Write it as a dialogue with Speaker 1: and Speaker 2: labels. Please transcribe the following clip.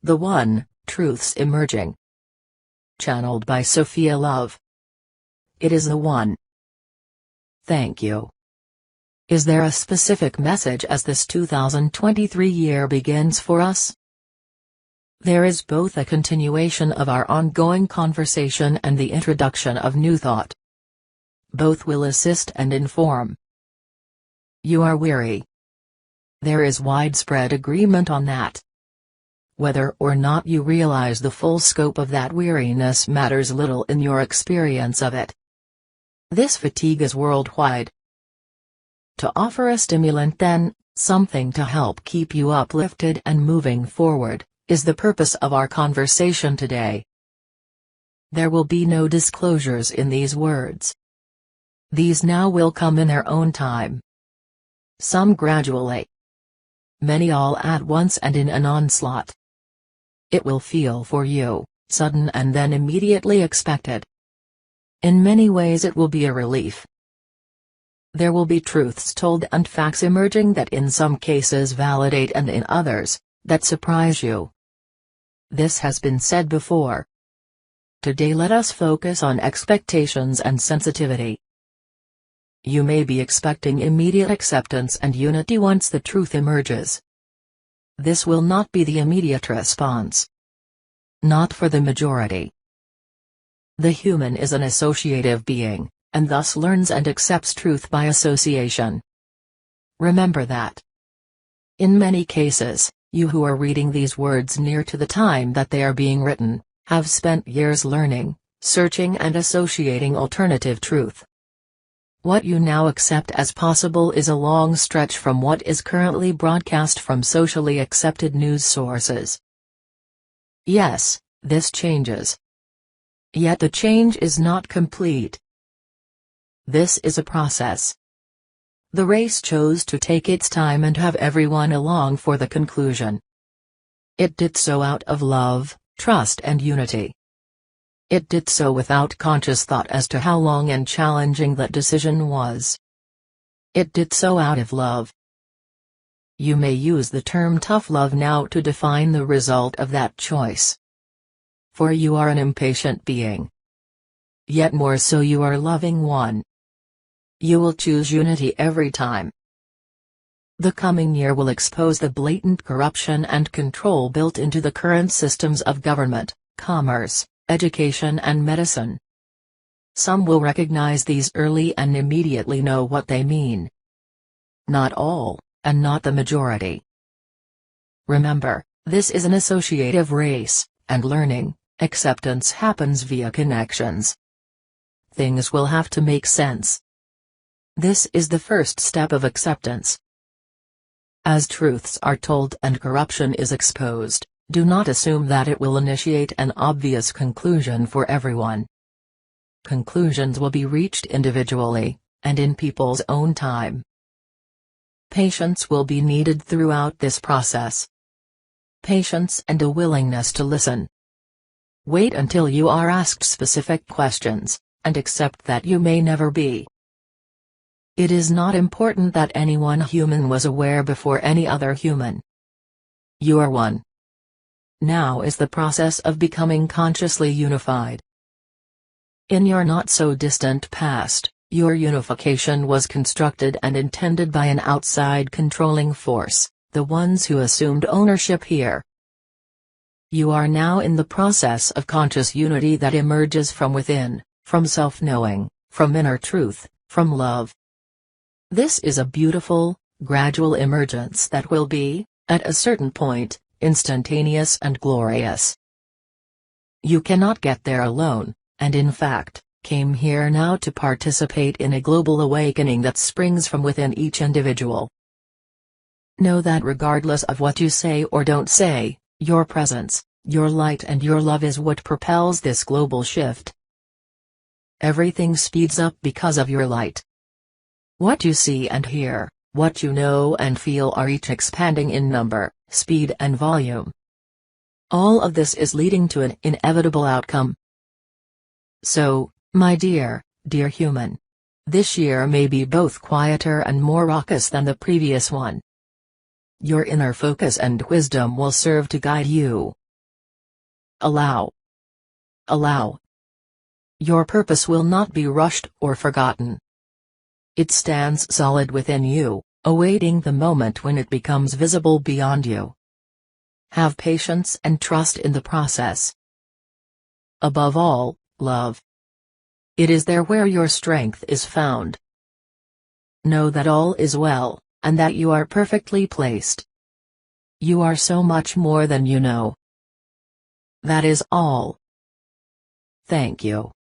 Speaker 1: The One, Truths Emerging. Channeled by Sophia Love. It is the one. Thank you. Is there a specific message as this 2023 year begins for us? There is both a continuation of our ongoing conversation and the introduction of new thought. Both will assist and inform. You are weary. There is widespread agreement on that. Whether or not you realize the full scope of that weariness matters little in your experience of it. This fatigue is worldwide. To offer a stimulant then, something to help keep you uplifted and moving forward, is the purpose of our conversation today. There will be no disclosures in these words. These now will come in their own time. Some gradually. Many all at once and in an onslaught. It will feel for you, sudden and then immediately expected. In many ways it will be a relief. There will be truths told and facts emerging that in some cases validate and in others, that surprise you. This has been said before. Today let us focus on expectations and sensitivity. You may be expecting immediate acceptance and unity once the truth emerges. This will not be the immediate response. Not for the majority. The human is an associative being, and thus learns and accepts truth by association. Remember that. In many cases, you who are reading these words near to the time that they are being written, have spent years learning, searching and associating alternative truth. What you now accept as possible is a long stretch from what is currently broadcast from socially accepted news sources. Yes, this changes. Yet the change is not complete. This is a process. The race chose to take its time and have everyone along for the conclusion. It did so out of love, trust and unity. It did so without conscious thought as to how long and challenging that decision was. It did so out of love. You may use the term tough love now to define the result of that choice. For you are an impatient being. Yet more so you are loving one. You will choose unity every time. The coming year will expose the blatant corruption and control built into the current systems of government, commerce, education and medicine. Some will recognize these early and immediately know what they mean. Not all, and not the majority. Remember, this is an associative race, and learning, acceptance happens via connections. Things will have to make sense. This is the first step of acceptance. As truths are told and corruption is exposed, do not assume that it will initiate an obvious conclusion for everyone. Conclusions will be reached individually, and in people's own time. Patience will be needed throughout this process. Patience and a willingness to listen. Wait until you are asked specific questions, and accept that you may never be. It is not important that any one human was aware before any other human. You are one. Now is the process of becoming consciously unified. In your not-so-distant past, your unification was constructed and intended by an outside controlling force, the ones who assumed ownership here. You are now in the process of conscious unity that emerges from within, from self-knowing, from inner truth, from love. This is a beautiful, gradual emergence that will be, at a certain point, instantaneous and glorious. You cannot get there alone, and in fact, came here now to participate in a global awakening that springs from within each individual. Know that regardless of what you say or don't say, your presence, your light and your love is what propels this global shift. Everything speeds up because of your light. What you see and hear, what you know and feel are each expanding in number, speed and volume. All of this is leading to an inevitable outcome. So, my dear human, this year may be both quieter and more raucous than the previous one. Your inner focus and wisdom will serve to guide you. Allow. Allow. Your purpose will not be rushed or forgotten. It stands solid within you, awaiting the moment when it becomes visible beyond you. Have patience and trust in the process. Above all, love. It is there where your strength is found. Know that all is well, and that you are perfectly placed. You are so much more than you know. That is all. Thank you.